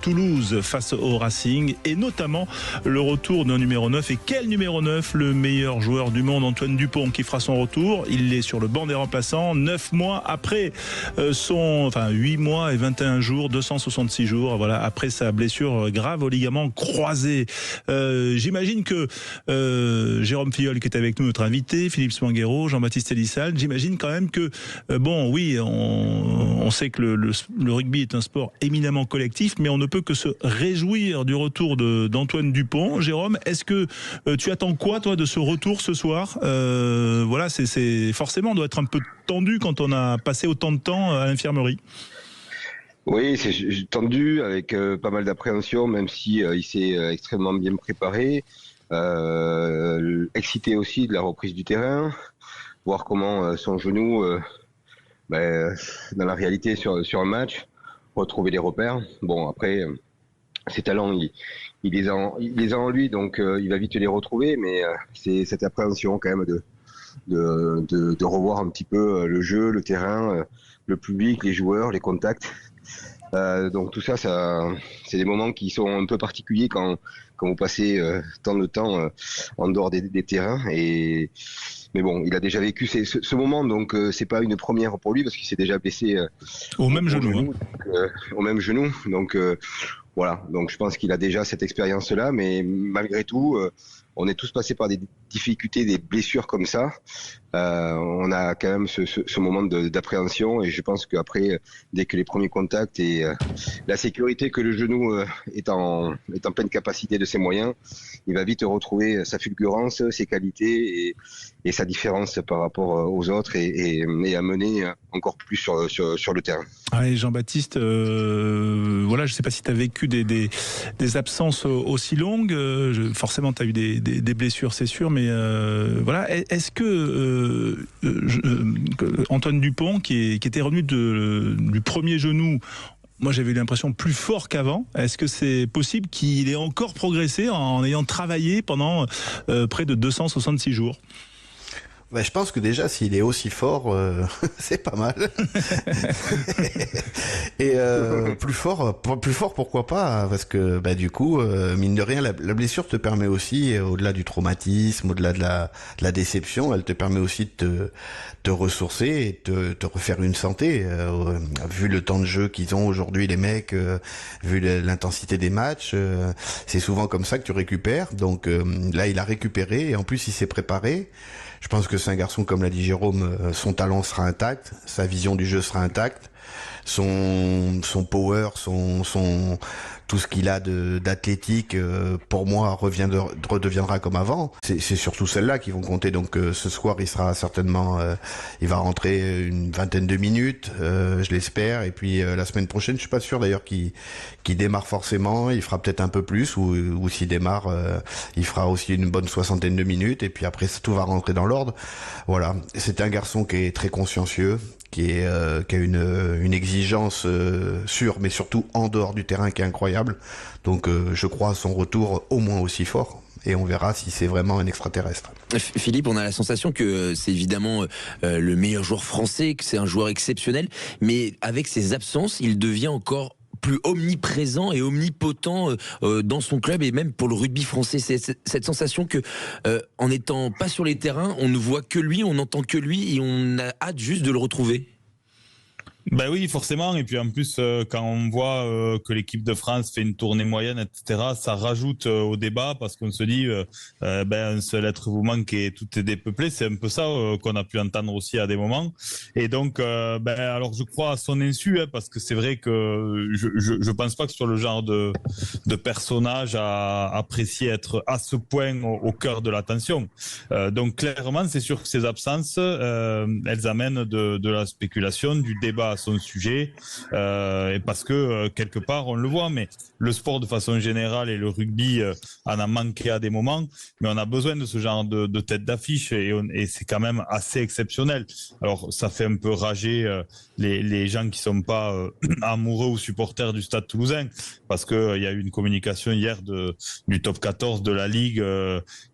Toulouse face au Racing, et notamment le retour d'un numéro 9. Et quel numéro 9? Le meilleur joueur du monde, Antoine Dupont, qui fera son retour. Il est sur le banc des remplaçants 9 mois après 8 mois et 21 jours, 266 jours, voilà, après sa blessure grave au ligament croisé. J'imagine que Jérôme Filleul, qui est avec nous, notre invité, Philippe Spanghero, Jean-Baptiste Elissal, j'imagine quand même que, oui, on sait que le rugby est un sport éminemment collectif, mais on ne peut que se réjouir du retour d'Antoine Dupont. Jérôme, est-ce que tu attends quoi, toi, de ce retour ce soir? Voilà, c'est forcément, on doit être un peu tendu quand on a passé autant de temps à l'infirmerie. Oui, c'est tendu avec pas mal d'appréhension, même si il s'est extrêmement bien préparé. Excité aussi de la reprise du terrain, voir comment son genou, dans la réalité sur un match, retrouver les repères. Bon, après, ses talents, il les a en lui, donc il va vite les retrouver, mais c'est cette appréhension quand même de revoir un petit peu le jeu, le terrain, le public, les joueurs, les contacts. Donc tout ça, c'est des moments qui sont un peu particuliers quand vous passez tant de temps en dehors des terrains. Mais bon, il a déjà vécu ce moment, donc c'est pas une première pour lui parce qu'il s'est déjà blessé au même genou. Au même genou. Donc voilà. Donc je pense qu'il a déjà cette expérience-là, mais malgré tout, on est tous passés par des difficultés, des blessures comme ça. On a quand même ce moment d'appréhension, et je pense qu'après, dès que les premiers contacts et la sécurité que le genou est en pleine capacité de ses moyens, il va vite retrouver sa fulgurance, ses qualités et sa différence par rapport aux autres, et amener encore plus sur le terrain. Allez, Jean-Baptiste, voilà, je ne sais pas si tu as vécu des absences aussi longues. Forcément, tu as eu des blessures, c'est sûr, mais voilà. Est-ce que Antoine Dupont, qui était revenu du premier genou moi j'avais eu l'impression plus fort qu'avant. Est-ce que c'est possible qu'il ait encore progressé en ayant travaillé pendant près de 266 jours ? Je pense que déjà, s'il est aussi fort, c'est pas mal. Et plus fort, pourquoi pas ? Parce que du coup, mine de rien, la blessure te permet aussi, au-delà du traumatisme, au-delà de la déception, elle te permet aussi de te ressourcer et de te refaire une santé. Vu le temps de jeu qu'ils ont aujourd'hui, les mecs, vu l'intensité des matchs, c'est souvent comme ça que tu récupères. Donc là, il a récupéré et en plus, il s'est préparé. Je pense que c'est un garçon, comme l'a dit Jérôme, son talent sera intact, sa vision du jeu sera intacte, son power, son tout ce qu'il a d'athlétique, pour moi, redeviendra comme avant. C'est surtout celles-là qui vont compter. Donc ce soir, il sera certainement, il va rentrer une vingtaine de minutes, je l'espère. Et puis la semaine prochaine, je suis pas sûr d'ailleurs qu'il démarre forcément. Il fera peut-être un peu plus, ou s'il démarre, il fera aussi une bonne soixantaine de minutes. Et puis après, tout va rentrer dans l'ordre. Voilà, c'est un garçon qui est très consciencieux, qui a une exigence sur, mais surtout en dehors du terrain, qui est incroyable. Donc je crois à son retour au moins aussi fort. Et on verra si c'est vraiment un extraterrestre. Philippe, on a la sensation que c'est évidemment le meilleur joueur français, que c'est un joueur exceptionnel, mais avec ses absences, il devient encore plus omniprésent et omnipotent dans son club et même pour le rugby français. C'est cette sensation que en n'étant pas sur les terrains, on ne voit que lui, on n'entend que lui et on a hâte juste de le retrouver. Ben oui, forcément. Et puis en plus, quand on voit que l'équipe de France fait une tournée moyenne, etc., ça rajoute au débat parce qu'on se dit, un seul être vous manque et tout est dépeuplé. C'est un peu ça qu'on a pu entendre aussi à des moments. Et donc, alors je crois à son insu, parce que c'est vrai que je pense pas que ce soit le genre de personnage à apprécier être à ce point au cœur de l'attention. Donc clairement, c'est sûr que ces absences, elles amènent de la spéculation, du débat à son sujet, et parce que quelque part on le voit, mais le sport de façon générale et le rugby en a manqué à des moments, mais on a besoin de ce genre de tête d'affiche et c'est quand même assez exceptionnel. Alors ça fait un peu rager les gens qui sont pas amoureux ou supporters du Stade Toulousain, parce que il y a eu une communication hier du top 14 de la Ligue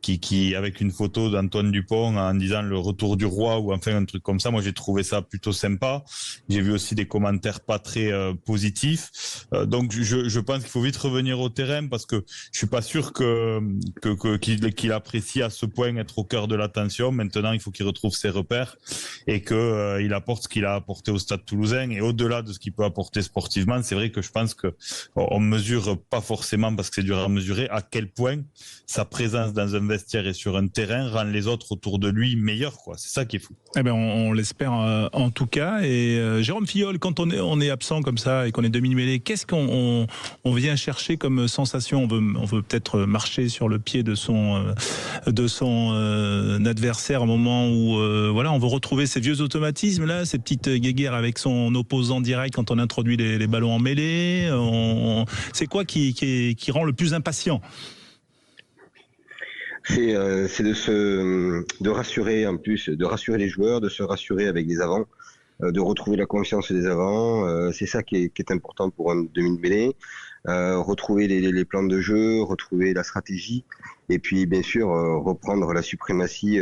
qui avec une photo d'Antoine Dupont en disant le retour du roi ou enfin un truc comme ça. Moi j'ai trouvé ça plutôt sympa. J'ai vu aussi des commentaires pas très positifs. Donc je pense qu'il faut vite revenir au terrain parce que je suis pas sûr qu'il apprécie à ce point être au cœur de l'attention. Maintenant, il faut qu'il retrouve ses repères et que il apporte ce qu'il a apporté au Stade Toulousain. Et au-delà de ce qu'il peut apporter sportivement, c'est vrai que je pense que on mesure pas forcément, parce que c'est dur à mesurer, à quel point sa présence dans un vestiaire et sur un terrain rend les autres autour de lui meilleurs, quoi. C'est ça qui est fou. Eh ben on l'espère en tout cas. Et Jérôme Filleul, quand on est absent comme ça et qu'on est demi-mêlé, qu'est-ce qu'on vient chercher comme sensation ? On veut peut-être marcher sur le pied de son adversaire au moment où on veut retrouver ces vieux automatismes là, ces petites guéguerres avec son opposant direct quand on introduit les ballons en mêlée. C'est quoi qui rend le plus impatient ? C'est de rassurer en plus, de rassurer les joueurs, de se rassurer avec des avants, de retrouver la confiance des avants. C'est ça qui est important pour un demi-mêlée. Retrouver les plans de jeu, retrouver la stratégie, et puis bien sûr reprendre la suprématie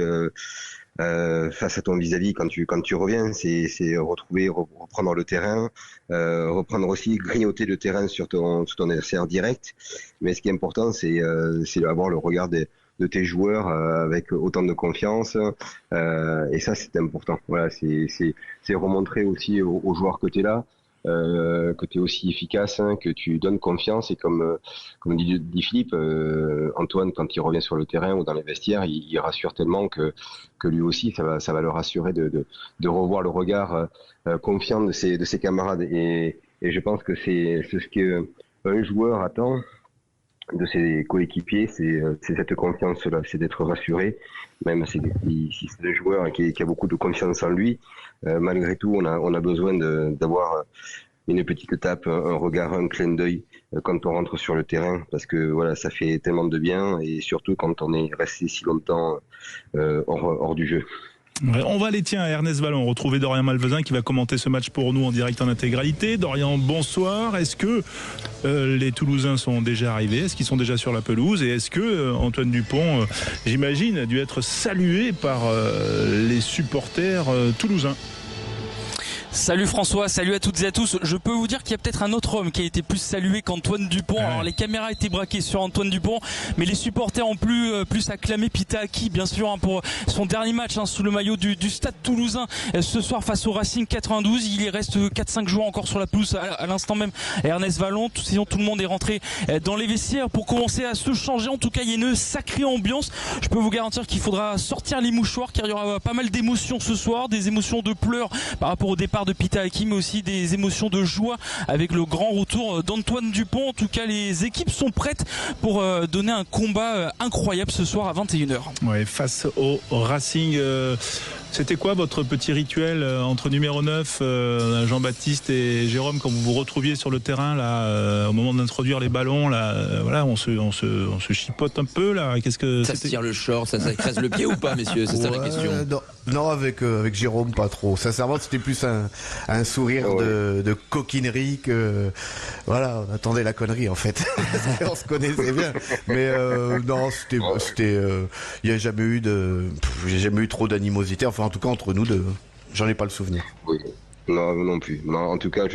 face à ton vis-à-vis quand tu reviens. C'est reprendre le terrain, reprendre aussi, grignoter le terrain sur ton adversaire direct. Mais ce qui est important, c'est avoir le regard de tes joueurs avec autant de confiance, et ça c'est important. Voilà, c'est remontrer aussi aux joueurs que tu es là, que tu es aussi efficace, que tu donnes confiance, et comme dit Philippe, Antoine, quand il revient sur le terrain ou dans les vestiaires, il rassure tellement que lui aussi ça va le rassurer de revoir le regard confiant de ses camarades, et je pense que c'est ce qu'un joueur attend de ses coéquipiers, c'est cette confiance-là, c'est d'être rassuré, même si c'est un joueur qui a beaucoup de confiance en lui. Malgré tout, on a besoin d'avoir une petite tape, un regard, un clin d'œil quand on rentre sur le terrain, parce que voilà, ça fait tellement de bien, et surtout quand on est resté si longtemps hors du jeu. On va aller à Ernest Vallon, retrouver Dorian Malvezin qui va commenter ce match pour nous en direct en intégralité. Dorian, bonsoir. Est-ce que les Toulousains sont déjà arrivés? Est-ce qu'ils sont déjà sur la pelouse? Et est-ce que Antoine Dupont, j'imagine, a dû être salué par les supporters toulousains? Salut François, salut à toutes et à tous. Je peux vous dire qu'il y a peut-être un autre homme qui a été plus salué qu'Antoine Dupont. Alors les caméras étaient braquées sur Antoine Dupont, mais les supporters ont plus acclamé Pita Aki, bien sûr, pour son dernier match sous le maillot du Stade Toulousain ce soir face au Racing 92. Il reste 4-5 joueurs encore sur la pelouse à l'instant même. Ernest Vallon, sinon tout le monde est rentré dans les vestiaires pour commencer à se changer. En tout cas, il y a une sacrée ambiance. Je peux vous garantir qu'il faudra sortir les mouchoirs car il y aura pas mal d'émotions ce soir, des émotions de pleurs par rapport au départ de Pita Aki, mais aussi des émotions de joie avec le grand retour d'Antoine Dupont. En tout cas, les équipes sont prêtes pour donner un combat incroyable ce soir à 21h. Ouais, face au Racing. C'était quoi votre petit rituel entre numéro 9, Jean-Baptiste et Jérôme, quand vous vous retrouviez sur le terrain là, au moment d'introduire les ballons là, voilà, on se chipote un peu là. Qu'est-ce que ça se tire le short, ça crèse le pied ou pas, messieurs? C'est ça la question. Non, avec Jérôme pas trop. Sincèrement, c'était plus un sourire de coquinerie que voilà, on attendait la connerie en fait. On se connaissait bien, mais non, c'était il y a j'ai jamais eu trop d'animosité. Enfin, en tout cas, entre nous deux, j'en ai pas le souvenir. Oui, non plus. Non, en tout cas,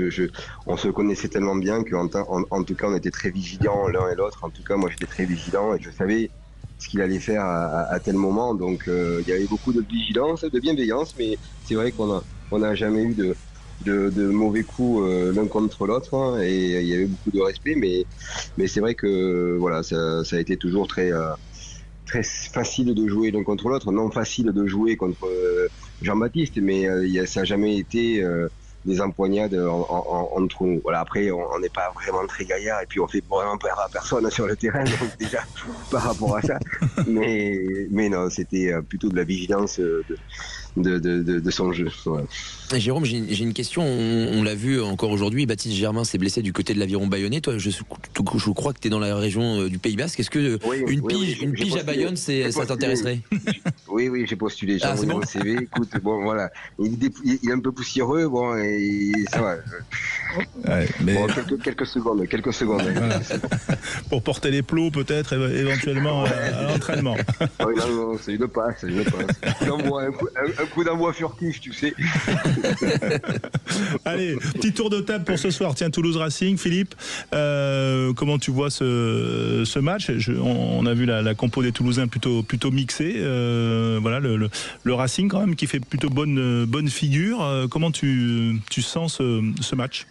on se connaissait tellement bien qu'en tout cas, on était très vigilants l'un et l'autre. En tout cas, moi, j'étais très vigilant et je savais ce qu'il allait faire à tel moment. Donc, il y avait beaucoup de vigilance, de bienveillance, mais c'est vrai qu'on n'a jamais eu de mauvais coups l'un contre l'autre, hein, et il y avait beaucoup de respect. Mais c'est vrai que voilà, ça a été toujours très facile de jouer l'un contre l'autre, non facile de jouer contre Jean-Baptiste, mais ça n'a jamais été des empoignades entre nous. Voilà, après, on n'est pas vraiment très gaillard et puis on fait vraiment peur à personne sur le terrain, donc déjà par rapport à ça. Mais non, c'était plutôt de la vigilance de son jeu. Ouais. Jérôme, j'ai une question. On l'a vu encore aujourd'hui, Baptiste Germain s'est blessé du côté de l'Aviron Bayonnais. Toi, je crois que tu es dans la région du Pays Basque. Est-ce que une pige à Bayonne, ça t'intéresserait? Oui, j'ai postulé. J'ai envoyé mon CV. Écoute, bon, voilà. Il est un peu poussiéreux, bon, et ça va. Ouais, mais... Bon, quelques secondes. Voilà. Pour porter les plots, peut-être, éventuellement, à l'entraînement. Oui, non, c'est une passe. Un coup d'envoi furtif, tu sais. Allez, petit tour de table pour ce soir. Tiens, Toulouse Racing, Philippe, comment tu vois ce match? On a vu la compo des Toulousains plutôt mixée. Voilà, le Racing quand même qui fait plutôt bonne figure. Comment tu sens ce match?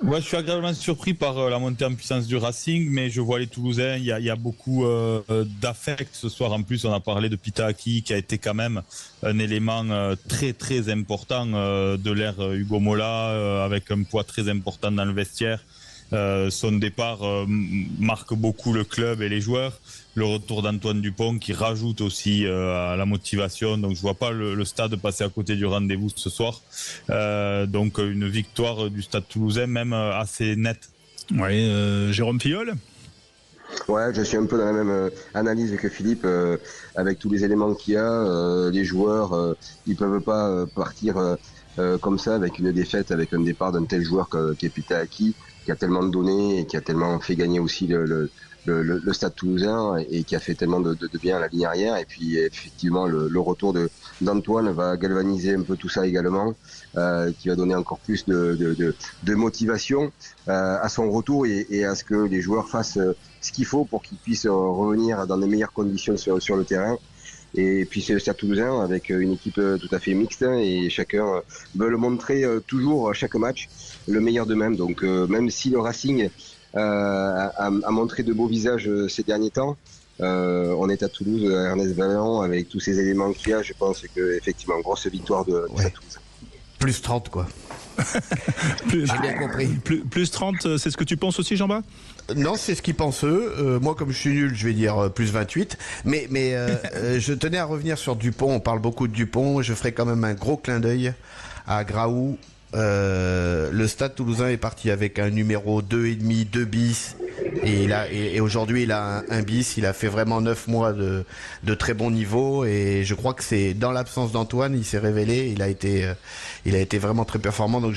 Ouais, je suis agréablement surpris par la montée en puissance du Racing, mais je vois les Toulousains, il y a beaucoup d'affect ce soir. En plus, on a parlé de Pita Aki, qui a été quand même un élément très très important de l'ère Hugo Mola, avec un poids très important dans le vestiaire. Son départ marque beaucoup le club et les joueurs. Le retour d'Antoine Dupont qui rajoute aussi à la motivation. Donc je vois pas le stade passer à côté du rendez-vous ce soir. Donc une victoire du Stade Toulousain, même assez nette. Oui, Jérôme Filleul. Ouais, je suis un peu dans la même analyse que Philippe, avec tous les éléments qu'il y a. Les joueurs, ils peuvent pas partir comme ça avec une défaite, avec un départ d'un tel joueur qu'est Pita Aki, qui a tellement donné et qui a tellement fait gagner aussi le Stade Toulousain et qui a fait tellement de bien à la ligne arrière. Et puis effectivement le retour d'Antoine va galvaniser un peu tout ça également, qui va donner encore plus de motivation à son retour et à ce que les joueurs fassent ce qu'il faut pour qu'ils puissent revenir dans les meilleures conditions sur le terrain. Et puis c'est le Stade Toulousain avec une équipe tout à fait mixte et chacun veut le montrer toujours chaque match le meilleur d'eux-mêmes. Donc même si le Racing a montré de beaux visages ces derniers temps, on est à Toulouse, à Ernest Vallon, avec tous ces éléments qu'il y a. Je pense que effectivement grosse victoire de Stade Toulousain. Plus 30 quoi. J'ai bien compris. Plus 30, c'est ce que tu penses aussi, Jean-Baptiste? Non, c'est ce qu'ils pensent eux. Moi, comme je suis nul, je vais dire plus 28. Mais je tenais à revenir sur Dupont. On parle beaucoup de Dupont. Je ferai quand même un gros clin d'œil à Graou. Le Stade Toulousain est parti avec un numéro 2,5, 2 bis, Et aujourd'hui, il a un bis. Il a fait vraiment 9 mois de très bon niveau. Et je crois que c'est dans l'absence d'Antoine, il s'est révélé. Il a été vraiment très performant. Donc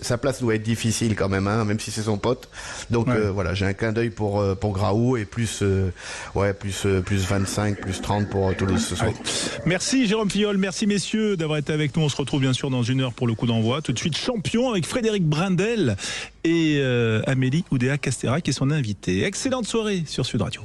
sa place doit être difficile quand même, hein, même si c'est son pote. Donc voilà, j'ai un clin d'œil pour Graou et plus 25, plus 30 pour Toulouse ce soir. Merci Jérôme Filleul, merci messieurs d'avoir été avec nous. On se retrouve bien sûr dans une heure pour le coup d'envoi. Tout de suite champion avec Frédéric Brindel et Amélie Oudéa-Castéra qui est son invitée. Excellente soirée sur Sud Radio.